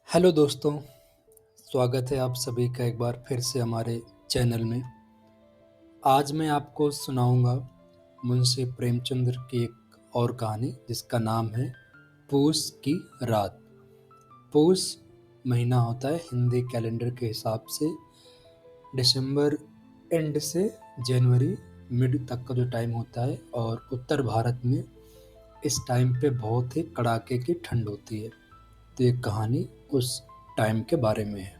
Hello दोस्तों, स्वागत है आप सभी का एक बार फिर से हमारे चैनल में। आज मैं आपको सुनाऊंगा मुंशी प्रेमचंद्र की एक और कहानी जिसका नाम है पूस की रात। पूस महीना होता है हिंदी कैलेंडर के हिसाब से दिसंबर एंड से जनवरी मिड तक का जो टाइम होता है, और उत्तर भारत में इस टाइम पे बहुत ही कड़ाके की ठंड होती है। तो ये कहानी उस टाइम के बारे में है।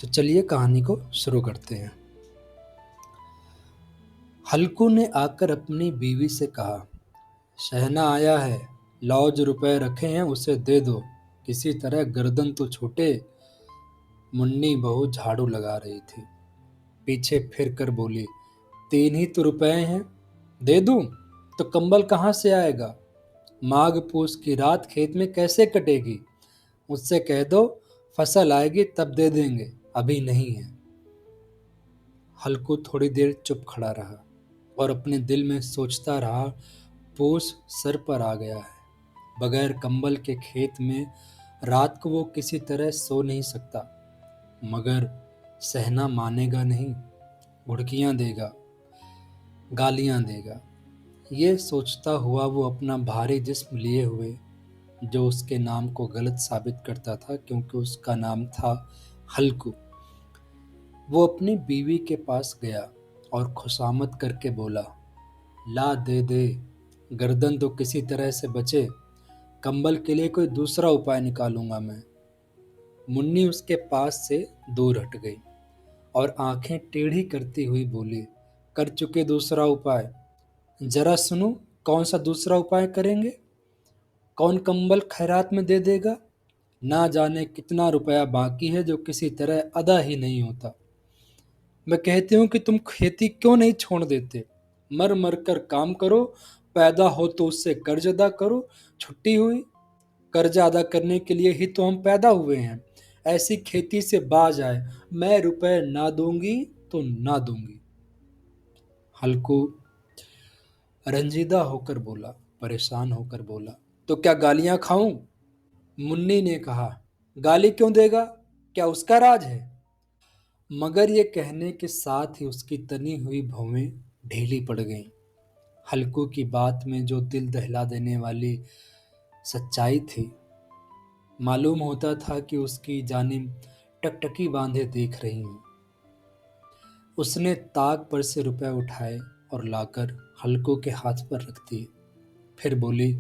तो चलिए कहानी को शुरू करते हैं। हल्कू ने आकर अपनी बीवी से कहा, शहना आया है, लाओ जो रुपए रखे हैं उसे दे दो, किसी तरह गर्दन तो छूटे। मुन्नी बहू झाड़ू लगा रही थी, पीछे फिर कर बोली, 3 ही तो रुपए हैं, दे दूं तो कंबल कहाँ से आएगा? माघ पूस की रात खेत में कैसे कटेगी? मुझसे कह दो फसल आएगी तब दे देंगे, अभी नहीं है। हल्कू थोड़ी देर चुप खड़ा रहा और अपने दिल में सोचता रहा, पूस सर पर आ गया है। बगैर कंबल के खेत में रात को वो किसी तरह सो नहीं सकता। मगर सहना मानेगा नहीं, घुड़कियां देगा, गालियां देगा। ये सोचता हुआ वो अपना भारी जिस्म लिए हुए, जो उसके नाम को गलत साबित करता था क्योंकि उसका नाम था हल्कू, वो अपनी बीवी के पास गया और खुशामद करके बोला, ला दे दे, गर्दन तो किसी तरह से बचे, कंबल के लिए कोई दूसरा उपाय निकालूंगा मैं। मुन्नी उसके पास से दूर हट गई और आंखें टेढ़ी करती हुई बोली, कर चुके दूसरा उपाय, जरा सुनो, कौन सा दूसरा उपाय करेंगे? कौन कंबल खैरात में दे देगा? ना जाने कितना रुपया बाकी है जो किसी तरह अदा ही नहीं होता। मैं कहती हूँ कि तुम खेती क्यों नहीं छोड़ देते? मर मर कर काम करो, पैदा हो तो उससे कर्ज अदा करो। छुट्टी हुई, कर्ज अदा करने के लिए ही तो हम पैदा हुए हैं। ऐसी खेती से बाज आए, मैं रुपए ना दूंगी तो ना दूंगी। हल्कू रंजीदा होकर बोला, परेशान होकर बोला, तो क्या गालियां खाऊं? मुन्नी ने कहा, गाली क्यों देगा, क्या उसका राज है? मगर ये कहने के साथ ही उसकी तनी हुई भौहें ढीली पड़ गईं। हल्कू की बात में जो दिल दहला देने वाली सच्चाई थी, मालूम होता था कि उसकी जानिब टकटकी बांधे देख रही हैं। उसने ताक पर से रुपए उठाए और लाकर हल्कू के हाथ पर रख दिए। फिर बोली,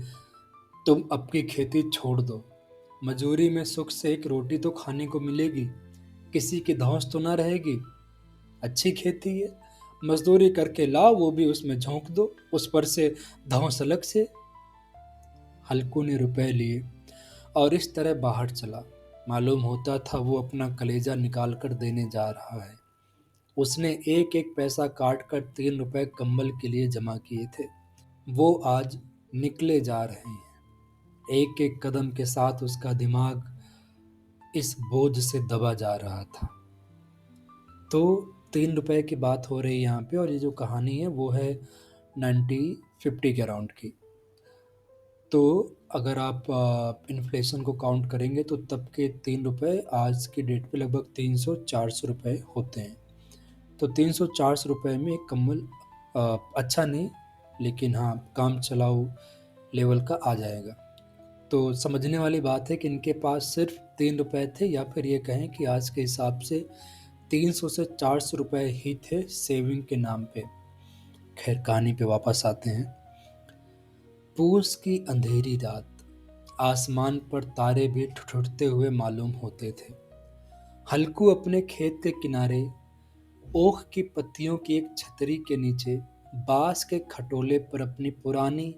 तुम अब की खेती छोड़ दो, मजूरी में सुख से एक रोटी तो खाने को मिलेगी, किसी की धौंस तो ना रहेगी। अच्छी खेती है, मजदूरी करके लाओ, वो भी उसमें झोंक दो, उस पर से धौंस अलग से। हल्कू ने रुपए लिए और इस तरह बाहर चला। मालूम होता था वो अपना कलेजा निकाल कर देने जा रहा है। उसने एक एक पैसा काट कर 3 रुपए कंबल के लिए जमा किए थे। वो आज निकले जा रहे हैं। एक एक कदम के साथ उसका दिमाग इस बोझ से दबा जा रहा था। तो 3 रुपए की बात हो रही है यहाँ पे, और ये जो कहानी है वो है 1950 के अराउंड की। तो अगर आप इन्फ्लेशन को काउंट करेंगे तो तब के 3 रुपए आज की डेट पे लगभग 300-400 रुपए होते हैं। तो 300-400 रुपए में एक कम्बल अच्छा नहीं, लेकिन हाँ काम चलाऊ लेवल का आ जाएगा। तो समझने वाली बात है कि इनके पास सिर्फ 3 रुपए थे, या फिर ये कहें कि आज के हिसाब से 300 से 400 रुपए ही थे सेविंग के नाम पे। खैर कहानी पे वापस आते हैं। पूस की अंधेरी रात, आसमान पर तारे भी ठुठुरते हुए मालूम होते थे। हल्कू अपने खेत के किनारे ओक की पत्तियों की एक छतरी के नीचे बांस के खटोले पर अपनी पुरानी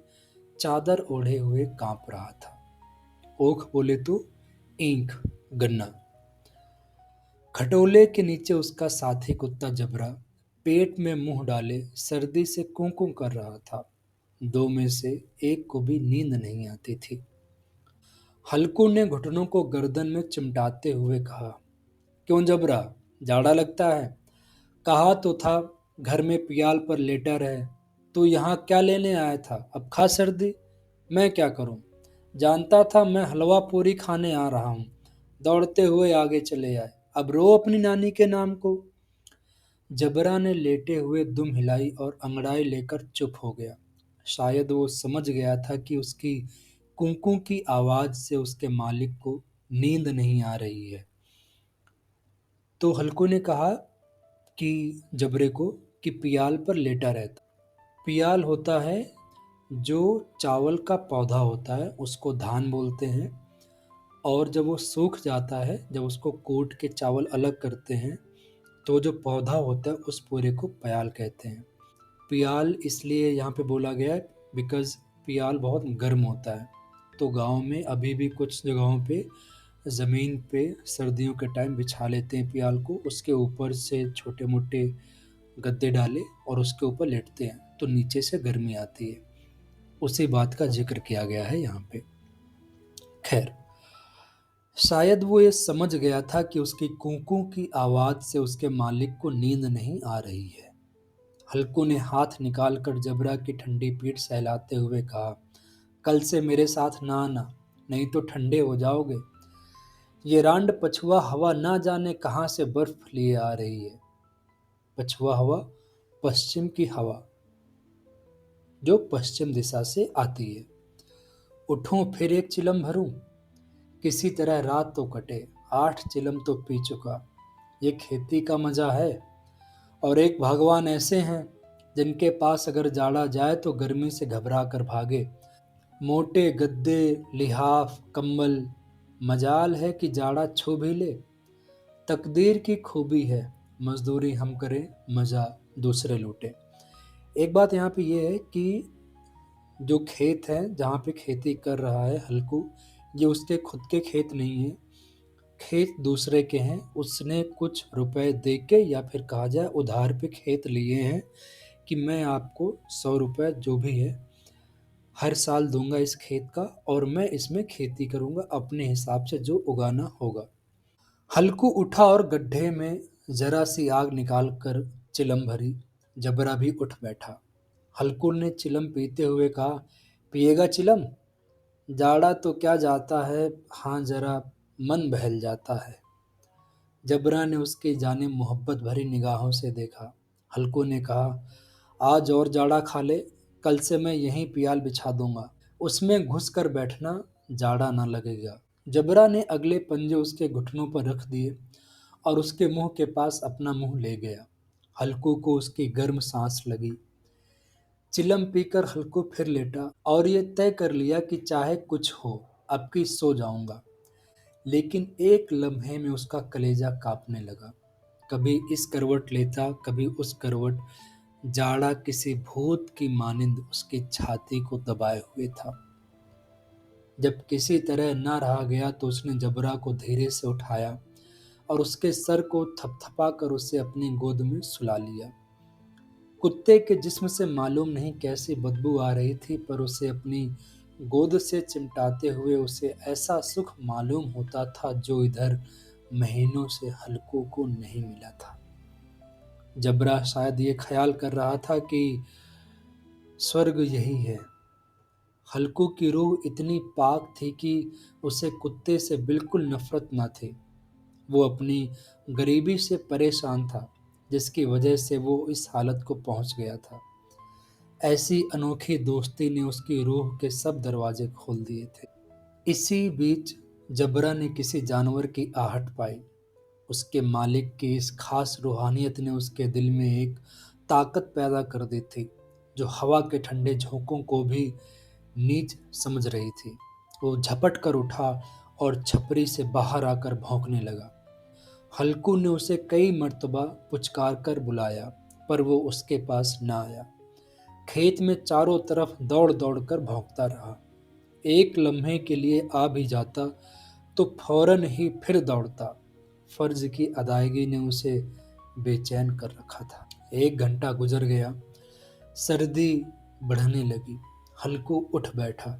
चादर ओढ़े हुए कांप रहा था। ओक बोले तो ईंख, गन्ना। खटोले के नीचे उसका साथी कुत्ता जबरा पेट में मुंह डाले सर्दी से कूं कूं कर रहा था। दो में से एक को भी नींद नहीं आती थी। हल्कू ने घुटनों को गर्दन में चिमटाते हुए कहा, क्यों जबरा, जाड़ा लगता है? कहा तो था घर में पियाल पर लेटा रहे, तू यहाँ क्या लेने आया था? अब खा सर्दी। मैं क्या करूं? जानता था मैं हलवा पूरी खाने आ रहा हूं, दौड़ते हुए आगे चले आए। अब रो अपनी नानी के नाम को। जबरा ने लेटे हुए दुम हिलाई और अंगड़ाई लेकर चुप हो गया। शायद वो समझ गया था कि उसकी कुंकू की आवाज से उसके मालिक को नींद नहीं आ रही है। तो हल्कू ने कहा कि जबरे को कि पियाल पर लेटा रहता। पियाल होता है जो चावल का पौधा होता है, उसको धान बोलते हैं। और जब वो सूख जाता है, जब उसको कूट के चावल अलग करते हैं, तो जो पौधा होता है उस पूरे को प्याल कहते हैं। पियाल इसलिए यहाँ पे बोला गया है बिकॉज पियाल बहुत गर्म होता है। तो गांव में अभी भी कुछ जगहों पे ज़मीन पे सर्दियों के टाइम बिछा लेते हैं पियाल को, उसके ऊपर से छोटे मोटे गद्दे डाले और उसके ऊपर लेटते हैं तो नीचे से गर्मी आती है। उसी बात का जिक्र किया गया है यहाँ पे। खैर, शायद वो ये समझ गया था कि उसकी कूकू की आवाज से उसके मालिक को नींद नहीं आ रही है। हल्कू ने हाथ निकालकर जबरा की ठंडी पीठ सहलाते हुए कहा, कल से मेरे साथ ना आना, नहीं तो ठंडे हो जाओगे। ये रांड पछुआ हवा ना जाने कहाँ से बर्फ लिए आ रही है। पछुआ हवा, पश्चिम की हवा जो पश्चिम दिशा से आती है। उठूं फिर एक चिलम भरूं, किसी तरह रात तो कटे, 8 चिलम तो पी चुका। ये खेती का मजा है। और एक भगवान ऐसे हैं जिनके पास अगर जाड़ा जाए तो गर्मी से घबरा कर भागे। मोटे गद्दे, लिहाफ, कंबल, मजाल है कि जाड़ा छू भी ले। तकदीर की खूबी है, मजदूरी हम करें, मजा दूसरे लूटे। एक बात यहाँ पे ये है कि जो खेत है जहाँ पे खेती कर रहा है हल्कू, ये उसके खुद के खेत नहीं है, खेत दूसरे के हैं। उसने कुछ रुपए दे के या फिर कहा जाए उधार पे खेत लिए हैं कि मैं आपको 100 रुपए जो भी है हर साल दूंगा इस खेत का, और मैं इसमें खेती करूंगा अपने हिसाब से जो उगाना होगा। हल्कू उठा और गड्ढे में जरा सी आग निकाल कर चिलम भरी। जबरा भी उठ बैठा। हल्कू ने चिलम पीते हुए कहा, पिएगा चिलम? जाड़ा तो क्या जाता है, हाँ जरा मन बहल जाता है। जबरा ने उसकी जानिब मोहब्बत भरी निगाहों से देखा। हल्कू ने कहा, आज और जाड़ा खा ले, कल से मैं यहीं पियाल बिछा दूंगा, उसमें घुस कर बैठना, जाड़ा ना लगेगा। जबरा ने अगले पंजे उसके घुटनों पर रख दिए और उसके मुंह के पास अपना मुंह ले गया। हल्कू को उसकी गर्म सांस लगी। चिलम पीकर हल्कू फिर लेटा और ये तय कर लिया कि चाहे कुछ हो, अब की सो जाऊंगा। लेकिन एक लम्हे में उसका कलेजा कांपने लगा। कभी इस करवट लेता, कभी उस करवट। जाड़ा किसी भूत की मानिंद उसकी छाती को दबाए हुए था। जब किसी तरह न रहा गया तो उसने जबरा को धीरे से उठाया और उसके सर को थपथपा कर उसे अपनी गोद में सुला लिया। कुत्ते के जिस्म से मालूम नहीं कैसी बदबू आ रही थी, पर उसे अपनी गोद से चिमटाते हुए उसे ऐसा सुख मालूम होता था जो इधर महीनों से हल्कू को नहीं मिला था। जबरा शायद ये ख्याल कर रहा था कि स्वर्ग यही है। हल्कू की रूह इतनी पाक थी कि उसे कुत्ते से बिल्कुल नफरत न थी। वो अपनी गरीबी से परेशान था, जिसकी वजह से वो इस हालत को पहुंच गया था। ऐसी अनोखी दोस्ती ने उसकी रूह के सब दरवाजे खोल दिए थे। इसी बीच जबरा ने किसी जानवर की आहट पाई। उसके मालिक की इस खास रूहानियत ने उसके दिल में एक ताकत पैदा कर दी थी जो हवा के ठंडे झोंकों को भी नीच समझ रही थी। वो झपट कर उठा और छपरी से बाहर आकर भौंकने लगा। हल्कू ने उसे कई मर्तबा पुचकार कर बुलाया, पर वो उसके पास न आया। खेत में चारों तरफ दौड़ दौड़ कर भौंकता रहा। एक लम्हे के लिए आ भी जाता तो फौरन ही फिर दौड़ता। फर्ज की अदायगी ने उसे बेचैन कर रखा था। 1 घंटा गुजर गया। सर्दी बढ़ने लगी। हल्कू उठ बैठा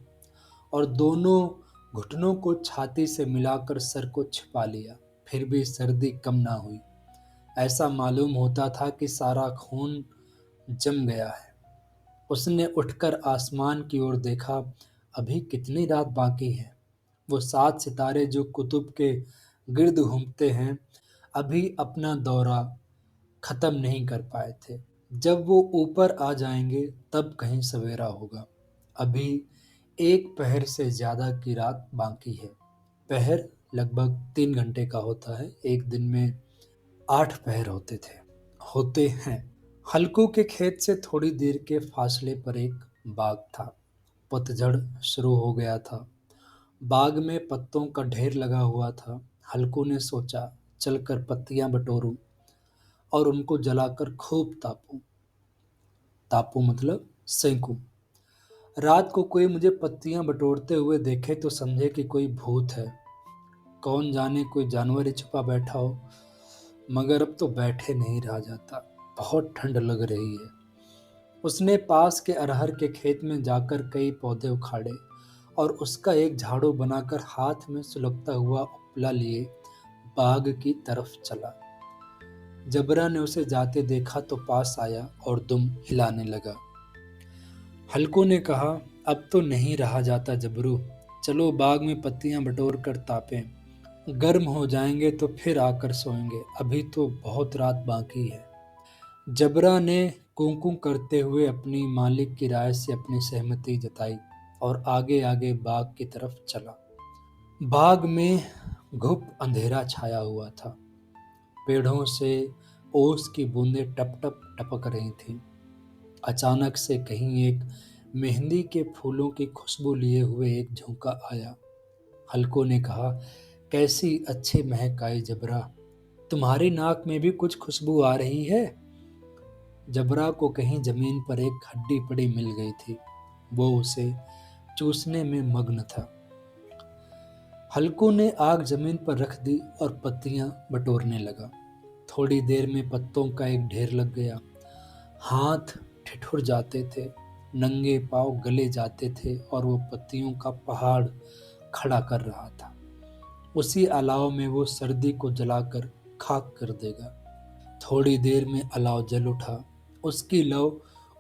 और दोनों घुटनों को छाती से मिलाकर सर को छिपा लिया। फिर भी सर्दी कम ना हुई। ऐसा मालूम होता था कि सारा खून जम गया है। उसने उठकर आसमान की ओर देखा। अभी कितनी रात बाकी है। वो 7 सितारे जो कुतुब के गिर्द घूमते हैं, अभी अपना दौरा खत्म नहीं कर पाए थे। जब वो ऊपर आ जाएंगे तब कहीं सवेरा होगा। अभी एक पहर से ज्यादा की रात बाकी है। पहर लगभग 3 घंटे का होता है। एक दिन में 8 पहर होते हैं। हल्कू के खेत से थोड़ी देर के फासले पर एक बाग था। पतझड़ शुरू हो गया था। बाग में पत्तों का ढेर लगा हुआ था। हल्कू ने सोचा, चलकर पत्तियां बटोरूं और उनको जलाकर खूब तापूं। तापूं मतलब सेंकूं। रात को कोई मुझे पत्तियां बटोरते हुए देखे तो समझे कि कोई भूत है। कौन जाने कोई जानवर ही छुपा बैठा हो। मगर अब तो बैठे नहीं रहा जाता। बहुत ठंड लग रही है। उसने पास के अरहर के खेत में जाकर कई पौधे उखाड़े और उसका एक झाड़ू बनाकर हाथ में सुलगता हुआ उपला लिए बाग की तरफ चला। जबरा ने उसे जाते देखा तो पास आया और दुम हिलाने लगा। हल्कू ने कहा, अब तो नहीं रहा जाता जबरू, चलो बाग में पत्तियां बटोर कर तापें। गर्म हो जाएंगे तो फिर आकर सोएंगे, अभी तो बहुत रात बाकी है। जबरा ने कुंकू करते हुए अपनी मालिक की राय से अपनी सहमति जताई और आगे आगे बाग की तरफ चला। बाग में घुप अंधेरा छाया हुआ था। पेड़ों से ओस की बूंदें टप टप टपक रही थीं। अचानक से कहीं एक मेहंदी के फूलों की खुशबू लिए हुए एक झोंका आया। हल्को ने कहा, कैसी अच्छी महक आई जबरा, तुम्हारी नाक में भी कुछ खुशबू आ रही है। जबरा को कहीं जमीन पर एक हड्डी पड़ी मिल गई थी। वो उसे चूसने में मग्न था। हल्कू ने आग जमीन पर रख दी और पत्तियां बटोरने लगा। थोड़ी देर में पत्तों का एक ढेर लग गया। हाथ ठिठुर जाते थे, नंगे पांव गले जाते थे और वो पत्तियों का पहाड़ खड़ा कर रहा था। उसी अलाव में वो सर्दी को जलाकर खाक कर देगा। थोड़ी देर में अलाव जल उठा। उसकी लौ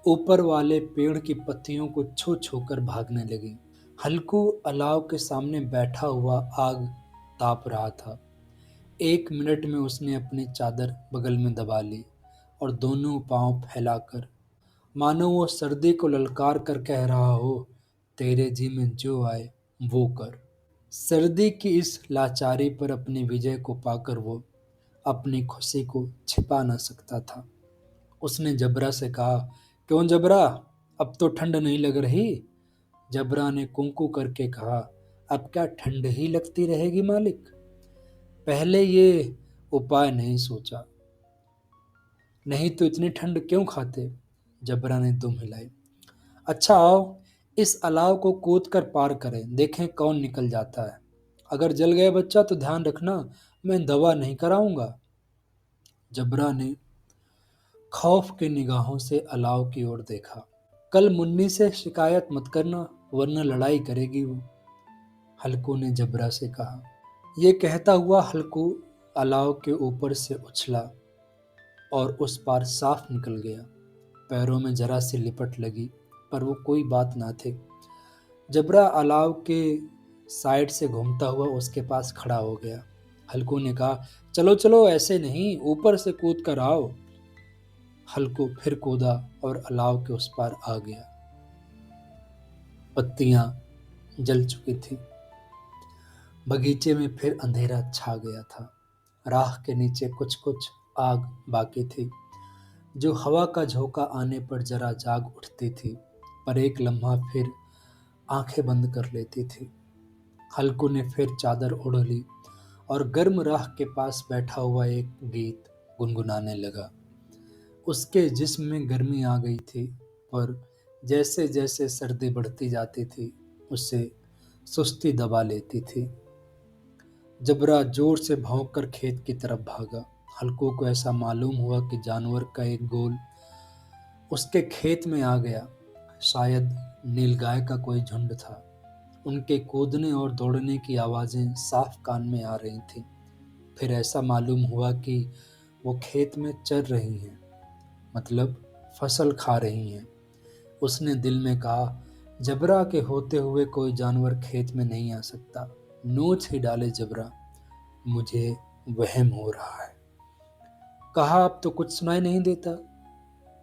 ऊपर वाले पेड़ की पत्तियों को छू छू कर भागने लगी। हल्कू अलाव के सामने बैठा हुआ आग ताप रहा था। 1 मिनट में उसने अपनी चादर बगल में दबा ली और दोनों पांव फैलाकर, मानो वो सर्दी को ललकार कर कह रहा हो, तेरे जी में जो आए वो कर। सर्दी की इस लाचारी पर अपनी विजय को पाकर वो अपनी खुशी को छिपा न सकता था। उसने जबरा से कहा, क्यों जबरा, अब तो ठंड नहीं लग रही। जबरा ने कुंकू करके कहा, अब क्या ठंड ही लगती रहेगी मालिक। पहले ये उपाय नहीं सोचा, नहीं तो इतनी ठंड क्यों खाते। जबरा ने दुम हिलाई। अच्छा आओ, इस अलाव को कूद कर पार करें, देखें कौन निकल जाता है। अगर जल गया बच्चा तो ध्यान रखना, मैं दवा नहीं कराऊंगा। जबरा ने खौफ की निगाहों से अलाव की ओर देखा। कल मुन्नी से शिकायत मत करना, वरना लड़ाई करेगी वो, हल्कू ने जबरा से कहा। ये कहता हुआ हल्कू अलाव के ऊपर से उछला और उस पार साफ निकल गया। पैरों में जरा सी लिपट लगी, पर वो कोई बात ना थी। जबरा अलाव के साइड से घूमता हुआ उसके पास खड़ा हो गया। हल्कू ने कहा, चलो चलो, ऐसे नहीं, ऊपर से कूद कर आओ। हल्कू फिर कूदा और अलाव के उस पार आ गया। पत्तियां जल चुकी थी। बगीचे में फिर अंधेरा छा गया था। राह के नीचे कुछ कुछ आग बाकी थी, जो हवा का झोंका आने पर जरा जाग उठती थी, पर एक लम्हा फिर आंखें बंद कर लेती थी। हल्कू ने फिर चादर ओढ़ ली और गर्म राह के पास बैठा हुआ एक गीत गुनगुनाने लगा। उसके जिस्म में गर्मी आ गई थी, पर जैसे जैसे सर्दी बढ़ती जाती थी उसे सुस्ती दबा लेती थी। जबरा जोर से भौंककर खेत की तरफ भागा। हल्कू को ऐसा मालूम हुआ कि जानवर का एक गोल उसके खेत में आ गया। शायद नीलगाय का कोई झुंड था। उनके कूदने और दौड़ने की आवाजें साफ कान में आ रही थीं। फिर ऐसा मालूम हुआ कि वो खेत में चर रही हैं, मतलब फसल खा रही हैं। उसने दिल में कहा, जबरा के होते हुए कोई जानवर खेत में नहीं आ सकता। नोच ही डाले जबरा। मुझे वहम हो रहा है। कहा, अब तो कुछ सुनाई नहीं देता।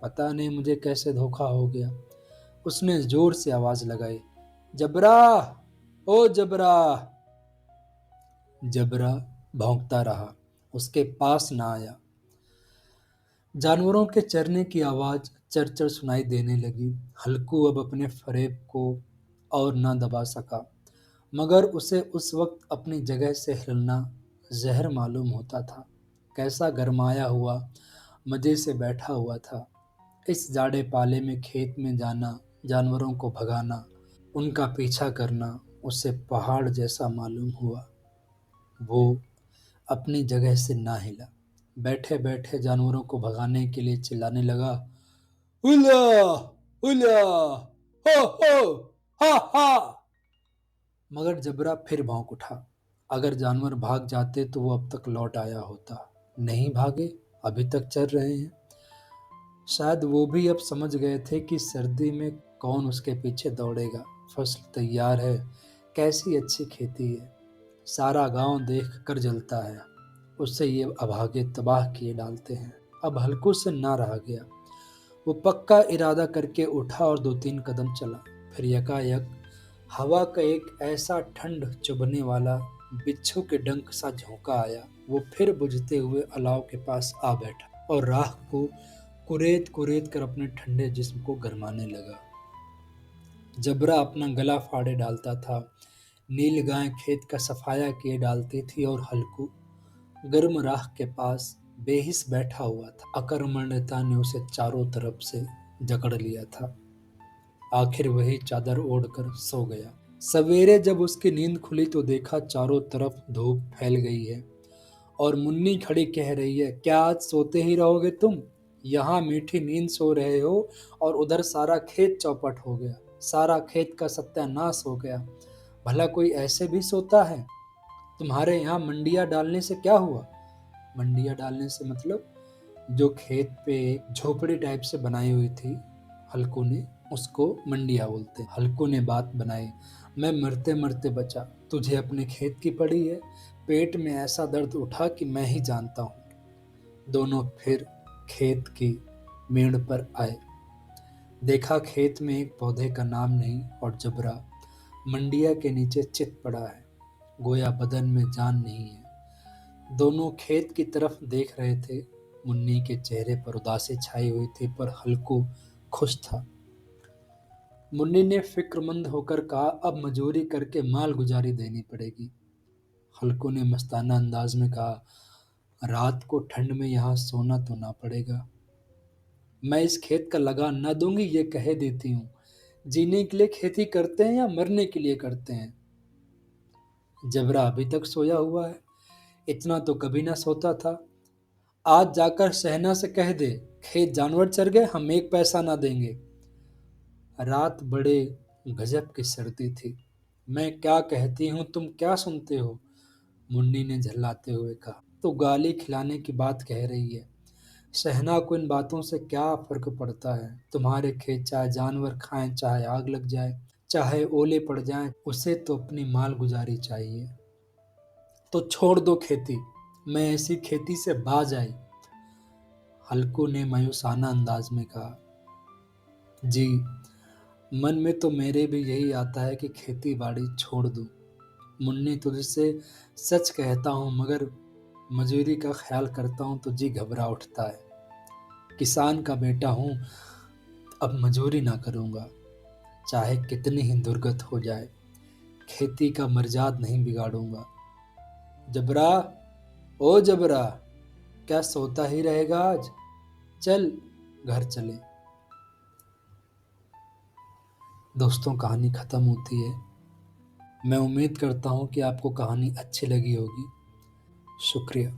पता नहीं मुझे कैसे धोखा हो गया। उसने जोर से आवाज लगाई, जबरा, ओ जबरा। जबरा भौंकता रहा, उसके पास ना आया। जानवरों के चरने की आवाज चरचर सुनाई देने लगी। हल्कू अब अपने फरेब को और ना दबा सका, मगर उसे उस वक्त अपनी जगह से हिलना जहर मालूम होता था। कैसा गरमाया हुआ, मजे से बैठा हुआ था। इस जाड़े पाले में खेत में जाना, जानवरों को भगाना, उनका पीछा करना उसे पहाड़ जैसा मालूम हुआ। वो अपनी जगह से ना हिला। बैठे बैठे जानवरों को भगाने के लिए चिल्लाने लगा, उला, उला, हो हो, हा हा। मगर जबरा फिर भौंक उठा। अगर जानवर भाग जाते तो वो अब तक लौट आया होता। नहीं भागे, अभी तक चल रहे हैं। शायद वो भी अब समझ गए थे कि सर्दी में कौन उसके पीछे दौड़ेगा। फसल तैयार है, कैसी अच्छी खेती है। सारा गांव देख कर जलता है। उससे ये अभागे तबाह किए डालते हैं। अब हल्कू से ना रहा गया। वो पक्का इरादा करके उठा और 2-3 कदम चला। फिर यकायक हवा का एक ऐसा ठंड चुभने वाला बिच्छू के डंक सा झोंका आया। वो फिर बुझते हुए अलाव के पास आ बैठा और राख को कुरेद कुरेद कर अपने ठंडे जिस्म को गरमाने लगा। जबरा अपना गला फाड़े डालता था। नील गाय खेत का सफाया किए डालती थी और हल्कू गर्म राख के पास बेहिस बैठा हुआ था। अकर्मण्यता ने उसे चारों तरफ से जकड़ लिया था। आखिर वही चादर ओढ़कर सो गया। सवेरे जब उसकी नींद खुली तो देखा चारों तरफ धूप फैल गई है और मुन्नी खड़ी कह रही है, क्या आज सोते ही रहोगे तुम? यहाँ मीठी नींद सो रहे हो और उधर सारा खेत चौपट हो गया। सारा खेत का सत्यानाश हो गया। भला कोई ऐसे भी सोता है? तुम्हारे यहाँ मंडिया डालने से क्या हुआ? मंडिया डालने से मतलब जो खेत पे एक झोपड़ी टाइप से बनाई हुई थी, हल्कू ने उसको मंडिया बोलते। हल्कू ने बात बनाई, मैं मरते मरते बचा, तुझे अपने खेत की पड़ी है। पेट में ऐसा दर्द उठा कि मैं ही जानता हूँ। दोनों फिर खेत की मेड़ पर आए। देखा खेत में एक पौधे का नाम नहीं और जबरा मंडिया के नीचे चित पड़ा है। गोया बदन में जान नहीं है। दोनों खेत की तरफ देख रहे थे। मुन्नी के चेहरे पर उदासी छाई हुई थी, पर हल्कू खुश था। मुन्नी ने फिक्रमंद होकर कहा, अब मजूरी करके माल गुजारी देनी पड़ेगी। हल्कू ने मस्ताना अंदाज में कहा, रात को ठंड में यहाँ सोना तो ना पड़ेगा। मैं इस खेत का लगान न दूंगी, ये कह देती हूँ। जीने के लिए खेती करते हैं या मरने के लिए करते हैं? जबरा अभी तक सोया हुआ है, इतना तो कभी ना सोता था। आज जाकर शहना से कह दे, खेत जानवर चर गए, हम एक पैसा ना देंगे। रात बड़े गजब की सर्दी थी। मैं क्या कहती हूँ तुम क्या सुनते हो? मुन्नी ने झल्लाते हुए कहा। तो गाली खिलाने की बात कह रही है। शहना को इन बातों से क्या फर्क पड़ता है? तुम्हारे खेत चाहे जानवर खाएं, चाहे आग लग जाए, चाहे ओले पड़ जाएं, उसे तो अपनी माल गुजारी चाहिए। तो छोड़ दो खेती, मैं ऐसी खेती से बाज आई। हल्कू ने मायूसाना अंदाज में कहा, जी, मन में तो मेरे भी यही आता है कि खेती बाड़ी छोड़ दूं। मुन्नी, तुझसे सच कहता हूँ, मगर मजूरी का ख्याल करता हूँ तो जी घबरा उठता है। किसान का बेटा हूँ, अब मजूरी ना करूँगा, चाहे कितनी ही दुर्गत हो जाए। खेती का मर्जाद नहीं बिगाड़ूंगा। जबरा, ओ जबरा, क्या सोता ही रहेगा आज? चल, घर चले। दोस्तों, कहानी ख़त्म होती है। मैं उम्मीद करता हूँ कि आपको कहानी अच्छी लगी होगी। शुक्रिया।